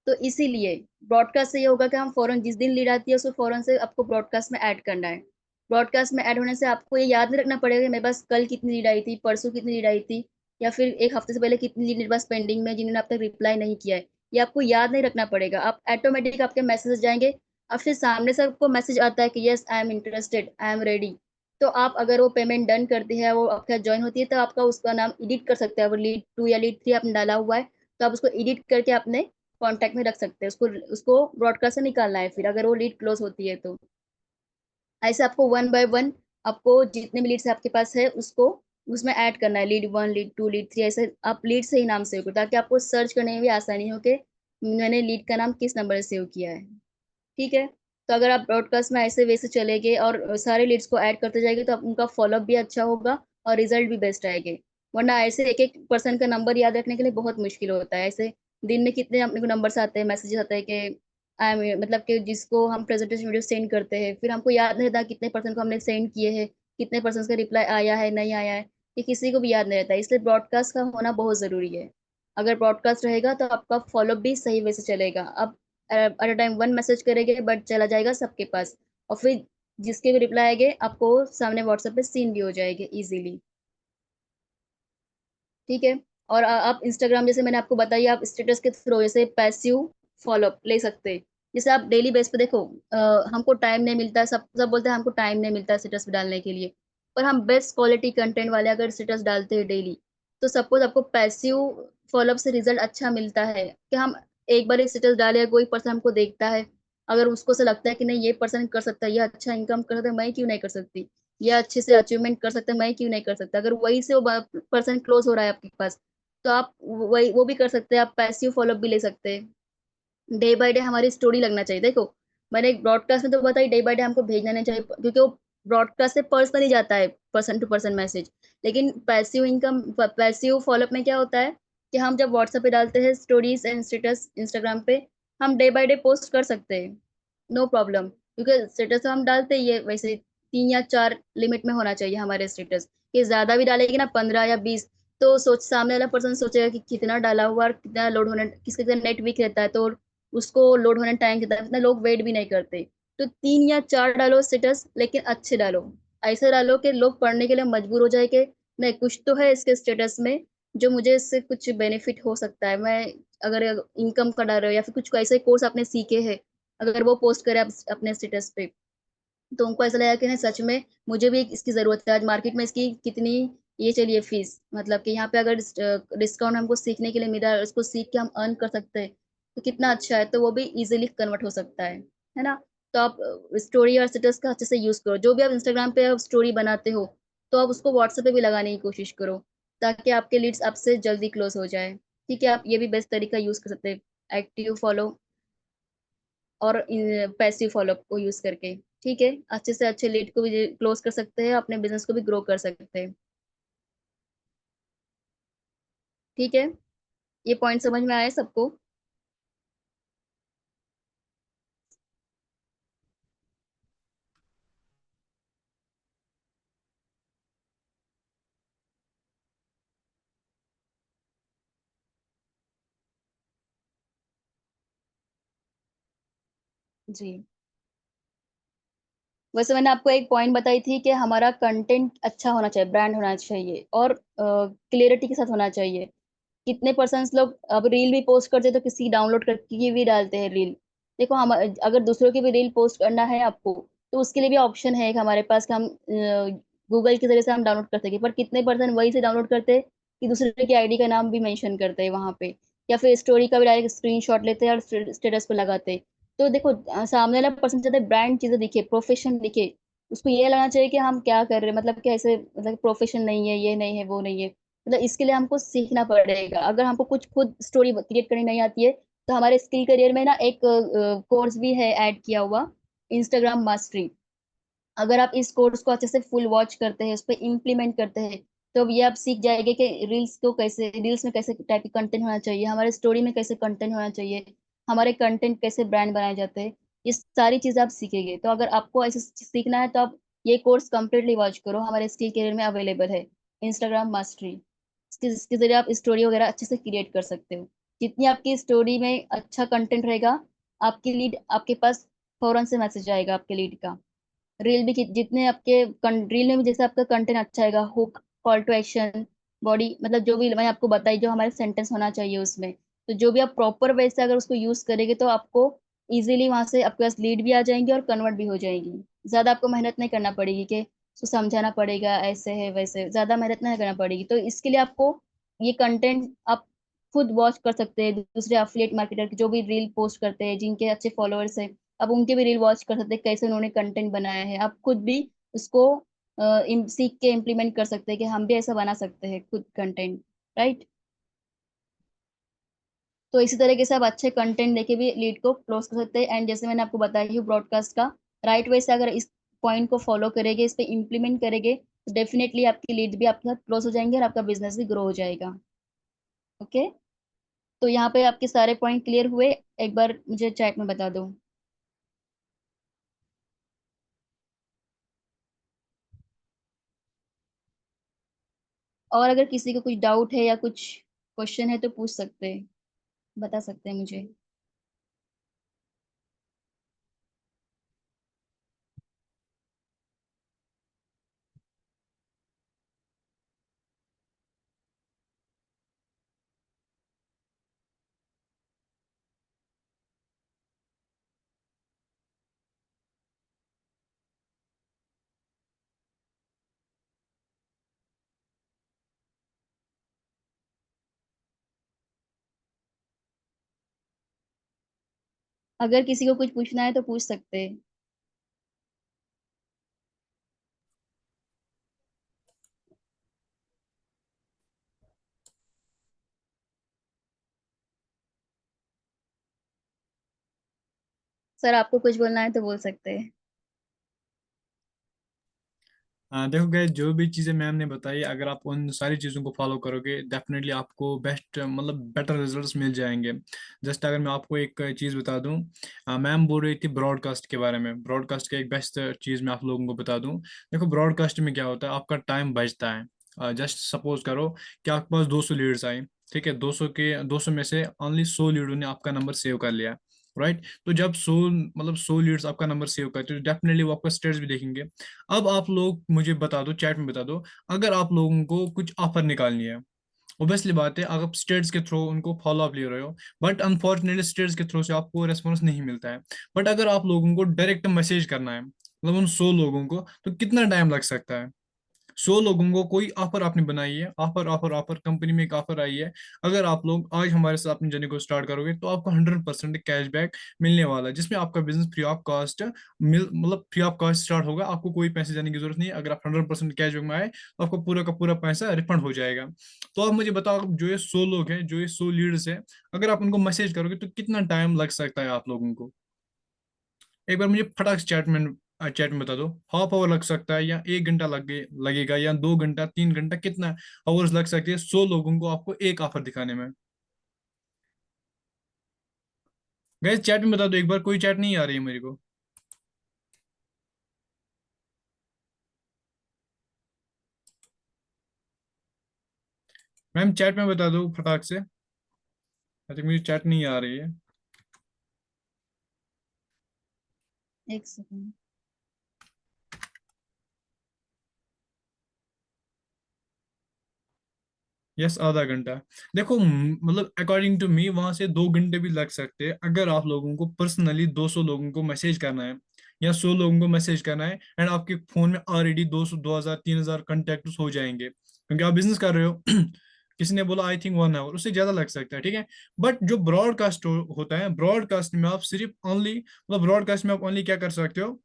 तो इसीलिए ब्रॉडकास्ट से ये होगा कि हम फौरन जिस दिन लीड आती है उसको फौरन से आपको ब्रॉडकास्ट में ऐड करना है। ब्रॉडकास्ट में ऐड होने से आपको ये याद नहीं रखना पड़ेगा कि मेरे पास कल कितनी लीड आई थी, परसों कितनी लीड आई थी, या फिर एक हफ्ते से पहले कितनी लीड मेरे पास पेंडिंग में जिन्होंने अब तक रिप्लाई नहीं किया है। ये आपको याद नहीं रखना पड़ेगा, आप ऑटोमेटिक आपके मैसेज जाएंगे। अब फिर सामने से आपको मैसेज आता है कि yes I am interested, I am ready. तो आप अगर वो पेमेंट डन करती है, वो आपके साथ ज्वाइन होती है, तो आपका उसका नाम एडिट कर सकते हैं। वो लीड 2 या लीड 3 आपने डाला हुआ है, तो आप उसको एडिट करके अपने कांटेक्ट में रख सकते हैं। उसको उसको ब्रॉडकास्ट से निकालना है फिर अगर वो लीड क्लोज होती है तो। ऐसे आपको 1 बाय 1 आपको जितने भी लीड्स आपके पास है उसको उसमें ऐड करना है, लीड 1, लीड 2, लीड 3, ऐसे आप लीड से ही नाम सेव करो, ताकि आपको सर्च करने में भी आसानी हो कि मैंने लीड का नाम किस नंबर से सेव किया है, ठीक है। तो अगर आप ब्रॉडकास्ट में ऐसे वैसे चलेंगे और सारे लीड्स को ऐड करते जाएंगे तो उनका फॉलोअप भी अच्छा होगा और रिजल्ट भी बेस्ट आएंगे। वरना ऐसे एक एक पर्सन का नंबर याद रखने के लिए बहुत मुश्किल होता है। ऐसे दिन में कितने अपने को नंबर्स आते हैं, मैसेजेस आते हैं कि आई एम, मतलब कि जिसको हम प्रेजेंटेशन वीडियो सेंड करते हैं, फिर हमको याद नहीं रहता कितने पर्सन को हमने सेंड किए हैं, कितने पर्सन का रिप्लाई आया है नहीं आया है, ये किसी को भी याद नहीं रहता है। इसलिए ब्रॉडकास्ट का होना बहुत जरूरी है। अगर ब्रॉडकास्ट रहेगा तो आपका फॉलोअप भी सही वे से चलेगा। अब एट अ टाइम 1 मैसेज करेंगे बट चला जाएगा सबके पास, और फिर जिसके भी रिप्लाई आएंगे आपको सामने व्हाट्सएप पे सीन भी हो जाएंगे इजीली, ठीक है। और आप इंस्टाग्राम, जैसे मैंने आपको बताई, आप स्टेटस के थ्रू जैसे पैसिव फॉलोअप ले सकते हैं। जैसे आप डेली बेस पे देखो, हमको टाइम नहीं मिलता, सब सब बोलते हैं हमको टाइम नहीं मिलता स्टेटस डालने के लिए, पर हम बेस्ट क्वालिटी कंटेंट वाले अगर स्टेटस डालते हैं डेली, तो सपोज आपको पैसिव फॉलोअप से रिजल्ट अच्छा मिलता है कि हम एक बार एक स्टेटस डाले, कोई पर्सन हमको देखता है, अगर उसको से लगता है कि नहीं ये पर्सन कर सकता है, ये अच्छा इनकम कर सकता है, मैं क्यों नहीं कर सकती, ये अच्छे से अचीवमेंट कर सकते हैं, मैं क्यों नहीं कर सकता, अगर वही से वो पर्सन क्लोज हो रहा है आपके पास, तो आप वही वो भी कर सकते हैं। आप पैसिव फॉलोअप भी ले सकते हैं। डे बाय डे हमारी स्टोरी लगना चाहिए। देखो मैंने एक ब्रॉडकास्ट में तो बताई, डे बाय डे हमको भेजना नहीं चाहिए क्योंकि वो ब्रॉडकास्ट से पर्सनली जाता है, पर्सन टू पर्सन मैसेज। लेकिन पैसिव फॉलोअप में क्या होता है कि हम जब व्हाट्सएप पे डालते हैं स्टोरीज एंड स्टेटस इंस्टाग्राम पे, हम डे बाय डे पोस्ट कर सकते हैं, नो प्रॉब्लम। क्योंकि स्टेटस हम डालते ही है वैसे 3 या 4 लिमिट में होना चाहिए हमारे स्टेटस, कि ज्यादा भी डालेगी ना 15 या 20, तो सोच सामने वाला पर्सन सोचेगा कि कितना डाला हुआ और कितना लोड होने, किसका नेट वीक रहता है तो उसको लोड होने टाइम कितना, इतना लोग वेट भी नहीं करते। तो 3 या 4 डालो स्टेटस, लेकिन अच्छे डालो, ऐसे डालो कि लोग पढ़ने के लिए मजबूर हो जाए कि नहीं कुछ तो है इसके स्टेटस में, जो मुझे इससे कुछ बेनिफिट हो सकता है। मैं अगर इनकम का डर है या फिर कुछ ऐसे कोर्स आपने सीखे हैं, अगर वो पोस्ट करें आप अपने स्टेटस पे, तो उनको ऐसा लगेगा कि नहीं सच में मुझे भी इसकी जरूरत है। आज मार्केट में इसकी कितनी ये चलिए फीस, मतलब कि यहाँ पे अगर डिस्काउंट हमको सीखने के लिए मिला है, उसको सीख के हम अर्न कर सकते हैं, तो कितना अच्छा है। तो वो भी इजीली कन्वर्ट हो सकता है ना। तो आप स्टोरी और स्टेटस का अच्छे से यूज करो। जो भी आप इंस्टाग्राम पे स्टोरी बनाते हो, तो आप उसको व्हाट्सएप पे भी लगाने की कोशिश करो, ताकि आपके लीड्स आपसे जल्दी क्लोज हो जाए। ठीक है, आप ये भी बेस्ट तरीका यूज कर सकते हैं, एक्टिव फॉलो और पैसिव फॉलोअप को यूज करके। ठीक है, अच्छे से अच्छे लीड को भी क्लोज कर सकते हैं, अपने बिजनेस को भी ग्रो कर सकते हैं। ठीक है, ये पॉइंट समझ में आया सबको? जी, वैसे मैंने आपको एक पॉइंट बताई थी कि हमारा कंटेंट अच्छा होना चाहिए, ब्रांड होना चाहिए और क्लियरिटी के साथ होना चाहिए। कितने परसेंट लोग अब रील भी पोस्ट करते हैं तो किसी डाउनलोड करके भी डालते हैं रील। देखो, हम अगर दूसरों की भी रील पोस्ट करना है आपको, तो उसके लिए भी ऑप्शन है एक हमारे पास कि हम गूगल के जरिए से हम डाउनलोड कर सके। पर कितने परसेंट वही से डाउनलोड करते हैं कि दूसरे की आईडी का नाम भी मेंशन करते हैं वहां पे, या फिर स्टोरी का भी डायरेक्ट स्क्रीनशॉट लेते हैं और स्टेटस पे लगाते हैं। तो देखो, सामने वाला पर्सन चाहते ब्रांड चीजें दिखे, प्रोफेशन दिखे, उसको ये लगना चाहिए कि हम क्या कर रहे हैं, मतलब कि ऐसे मतलब प्रोफेशन नहीं है, ये नहीं है, वो नहीं है। मतलब इसके लिए हमको सीखना पड़ेगा। अगर हमको कुछ खुद स्टोरी क्रिएट करनी नहीं आती है, तो हमारे स्किल करियर में ना एक कोर्स भी है ऐड किया हुआ, इंस्टाग्राम मास्टरी। अगर आप इस कोर्स को अच्छे से फुल वॉच करते हैं, उस पर इम्प्लीमेंट करते हैं, तो अब ये आप सीख जाएंगे कि रील्स में कैसे टाइप का कंटेंट होना चाहिए, हमारे स्टोरी में कैसे कंटेंट होना चाहिए, हमारे कंटेंट कैसे ब्रांड बनाए जाते हैं। ये सारी चीजें आप सीखेंगे। तो अगर आपको ऐसे सीखना है, तो आप ये कोर्स कंप्लीटली वॉच करो, हमारे स्किल करियर में अवेलेबल है, इंस्टाग्राम मास्टरी। इसके जरिए आप स्टोरी वगैरह अच्छे से क्रिएट कर सकते हो। जितनी आपकी स्टोरी में अच्छा कंटेंट रहेगा, आपकी लीड आपके पास फौरन से मैसेज आएगा आपके लीड का। रील भी जितने आपके रील में भी जैसे आपका कंटेंट अच्छा आएगा, hook, call to action, body, मतलब जो भी मैंने आपको बताई जो हमारे सेंटेंस होना चाहिए उसमें, तो जो भी आप प्रॉपर वे से अगर उसको यूज करेंगे, तो आपको इजीली वहां से आपके पास लीड भी आ जाएंगे और कन्वर्ट भी हो जाएगी। ज्यादा आपको मेहनत नहीं करना पड़ेगी कि उसको समझाना पड़ेगा ऐसे है वैसे, ज्यादा मेहनत नहीं करना पड़ेगी। तो इसके लिए आपको ये कंटेंट आप खुद वॉच कर सकते हैं। दूसरे एफिलिएट मार्केटर जो भी रील पोस्ट करते हैं, जिनके अच्छे फॉलोअर्स हैं, अब उनके भी रील वॉच कर सकते हैं, कैसे उन्होंने कंटेंट बनाया है। आप खुद भी उसको सीख के इम्प्लीमेंट कर सकते हैं कि हम भी ऐसा बना सकते हैं खुद कंटेंट, राइट। तो इसी तरीके से आप अच्छे कंटेंट देके भी लीड को क्लोज कर सकते हैं। एंड जैसे मैंने आपको बताया है ब्रॉडकास्ट का, राइट वे से अगर इस पॉइंट को फॉलो करेंगे, इस पे इम्प्लीमेंट करेंगे, तो डेफिनेटली आपकी लीड भी आपके साथ क्लोज हो जाएंगे और आपका बिजनेस भी ग्रो हो जाएगा। ओके, तो यहाँ पे आपके सारे पॉइंट क्लियर हुए? एक बार मुझे चैट में बता दो। और अगर किसी को कुछ डाउट है या कुछ क्वेश्चन है तो पूछ सकते हैं, बता सकते हैं मुझे। अगर किसी को कुछ पूछना है तो पूछ सकते हैं। सर, आपको कुछ बोलना है तो बोल सकते हैं।
देखो गैस, जो भी चीज़ें मैम ने बताई, अगर आप उन सारी चीज़ों को फॉलो करोगे, डेफिनेटली आपको बेस्ट मतलब बेटर रिजल्ट्स मिल जाएंगे। जस्ट अगर मैं आपको एक चीज़ बता दूं, मैम बोल रही थी ब्रॉडकास्ट के बारे में। ब्रॉडकास्ट का एक बेस्ट चीज़ मैं आप लोगों को बता दूं। देखो, ब्रॉडकास्ट में क्या होता है, आपका टाइम बचता है। जस्ट सपोज करो कि आपके पास 200 लीड्स आई। ठीक है, 200 में से ओनली 100 लीडों ने आपका नंबर सेव कर लिया। राइट, तो जब 100 लीड्स आपका नंबर सेव करते हैं, तो डेफिनेटली वो आपका स्टेटस भी देखेंगे। अब आप लोग मुझे बता दो, चैट में बता दो, अगर आप लोगों को कुछ ऑफर निकालनी है, ऑब्वियसली बात है, अगर आप स्टेट्स के थ्रू उनको फॉलो अप ले रहे हो, बट अनफॉर्चुनेटली स्टेट्स के थ्रू से आपको रेस्पॉन्स नहीं मिलता है। बट अगर आप लोगों को डायरेक्ट मैसेज करना है, मतलब उन 100 लोगों को, तो कितना टाइम लग सकता है? 100 लोगों को कोई ऑफर आपने बनाई है, ऑफर ऑफर ऑफर, कंपनी में एक ऑफर आई है, अगर आप लोग आज हमारे साथ अपनी जर्नी को स्टार्ट करोगे तो आपको 100% कैशबैक मिलने वाला है, जिसमें आपका बिजनेस फ्री ऑफ कॉस्ट मतलब फ्री ऑफ कॉस्ट स्टार्ट होगा। आपको कोई पैसे देने की जरूरत नहीं है। अगर आप 100% कैशबैक में आए तो आपको पूरा का पूरा पैसा रिफंड हो जाएगा। तो आप मुझे बताओ, जो ये 100 लोग हैं, जो ये 100 लीडर्स हैं, अगर आप उनको मैसेज करोगे तो कितना टाइम लग सकता है आप लोगों को? एक बार मुझे फटाक से चैट में बता दो। हाफ आवर लग सकता है, या 1 घंटा लगेगा, या 2 घंटा, 3 घंटा, कितना आवर्स लग सकते हैं 100 लोगों को आपको एक ऑफर दिखाने में? गैस चैट में बता दो एक बार, कोई चैट नहीं आ रही है मेरे को। मैम चैट में बता दो फटाक से। आई थिंक मुझे चैट नहीं आ रही है।
एक सेकंड।
यस, आधा घंटा। देखो मतलब अकॉर्डिंग टू मी वहां से 2 घंटे भी लग सकते हैं, अगर आप लोगों को पर्सनली 200 लोगों को मैसेज करना है, या 100 लोगों को मैसेज करना है, एंड आपके फोन में ऑलरेडी 200, 2000, 3000 कॉन्टेक्ट हो जाएंगे, क्योंकि आप बिजनेस कर रहे हो। किसी ने बोला आई थिंक 1 आवर, उससे ज्यादा लग सकता है, ठीक है। बट जो ब्रॉडकास्ट होता है, ब्रॉडकास्ट में आप सिर्फ ओनली, मतलब ब्रॉडकास्ट में आप ओनली क्या कर सकते हो,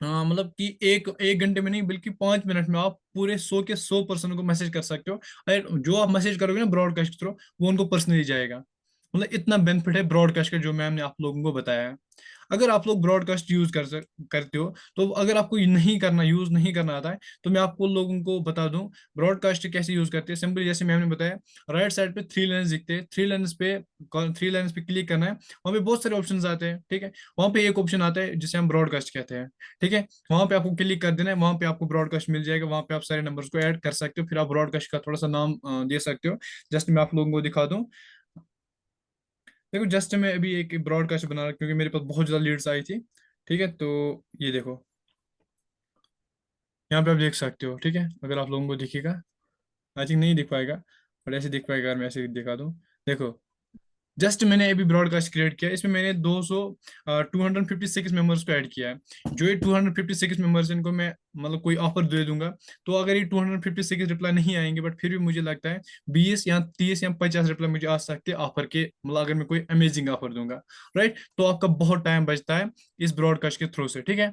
हाँ, मतलब कि एक एक घंटे में नहीं बल्कि 5 मिनट में आप पूरे 100 के 100 पर्सन को मैसेज कर सकते हो। और जो आप मैसेज करोगे ना ब्रॉडकास्ट के थ्रू, वो उनको पर्सनली जाएगा। मतलब इतना बेनिफिट है ब्रॉडकास्ट का, जो मैम ने आप लोगों को बताया है। अगर आप लोग ब्रॉडकास्ट यूज करते हो, तो अगर आपको ये नहीं करना, यूज नहीं करना आता है, तो मैं आपको लोगों को बता दूं ब्रॉडकास्ट कैसे यूज करते हैं। सिंपली जैसे मैम ने बताया, राइट साइड पे 3 लाइन्स दिखते हैं, 3 लाइन्स पे क्लिक करना है। वहाँ पे बहुत सारे ऑप्शन आते हैं, ठीक है। वहाँ पे एक ऑप्शन आता है जिसे हम ब्रॉडकास्ट कहते हैं, ठीक है। वहां पे आपको क्लिक कर देना है, वहां पे आपको ब्रॉडकास्ट मिल जाएगा। वहां पे आप सारे नंबर्स को ऐड कर सकते हो, फिर आप ब्रॉडकास्ट का थोड़ा सा नाम दे सकते हो। जस्ट मैं आप लोगों को दिखा दूं। देखो जस्ट मैं अभी एक ब्रॉडकास्ट बना रहा, क्योंकि मेरे पास बहुत ज्यादा लीड्स आई थी, ठीक है। तो ये देखो, यहाँ पे आप देख सकते हो, ठीक है। अगर आप लोगों को दिखेगा, आई थिंक नहीं दिख पाएगा, बट ऐसे दिख पाएगा अगर मैं ऐसे दिखा दूं। देखो, जस्ट मैंने अभी ब्रॉडकास्ट क्रिएट किया, इसमें मैंने 256 मेंबर्स को ऐड किया है। जो ये 256 मेंबर्स, इनको मैं मतलब कोई ऑफर दे दूंगा, तो अगर ये 256 रिप्लाई नहीं आएंगे, बट फिर भी मुझे लगता है 20 या 30 या 50 रिप्लाई मुझे आ सकते हैं ऑफर के, मतलब अगर मैं कोई अमेजिंग ऑफर दूंगा, राइट। तो आपका बहुत टाइम बचता है इस ब्रॉडकास्ट के थ्रू से, ठीक है।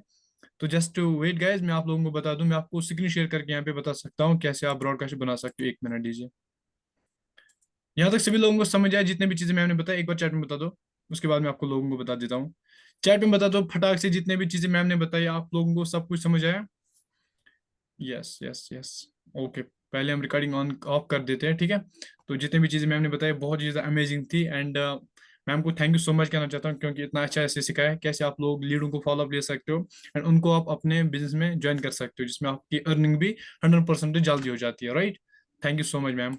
तो जस्ट वेट गाइज, मैं आप लोगों को बता दूं, मैं आपको स्क्रीन शेयर करके यहाँ पे बता सकता हूँ कैसे आप ब्रॉडकास्ट बना सकते हो। 1 मिनट दीजिए। यहाँ तक सभी लोगों को समझ आए जितने भी चीजें मैंने बताया? एक बार चैट में बता दो, उसके बाद मैं आपको लोगों को बता देता हूँ। चैट में बता दो फटाक से, जितने भी चीजें मैम ने बताई आप लोगों को सब कुछ समझ आया? Yes yes yes. ओके, पहले हम रिकॉर्डिंग ऑन ऑफ कर देते हैं, ठीक है। तो जितने भी चीजें मैम ने बताई बहुत चीजें अमेजिंग थी, एंड मैम को थैंक यू सो मच कहना चाहता हूँ, क्योंकि इतना अच्छा ऐसे सिखाया है कैसे आप लोग लीडों को फॉलो अप ले सकते हो, एंड उनको आप अपने बिजनेस में ज्वाइन कर सकते हो, जिसमें आपकी अर्निंग भी 100% जल्दी हो जाती है, right. Thank you so much ma'am.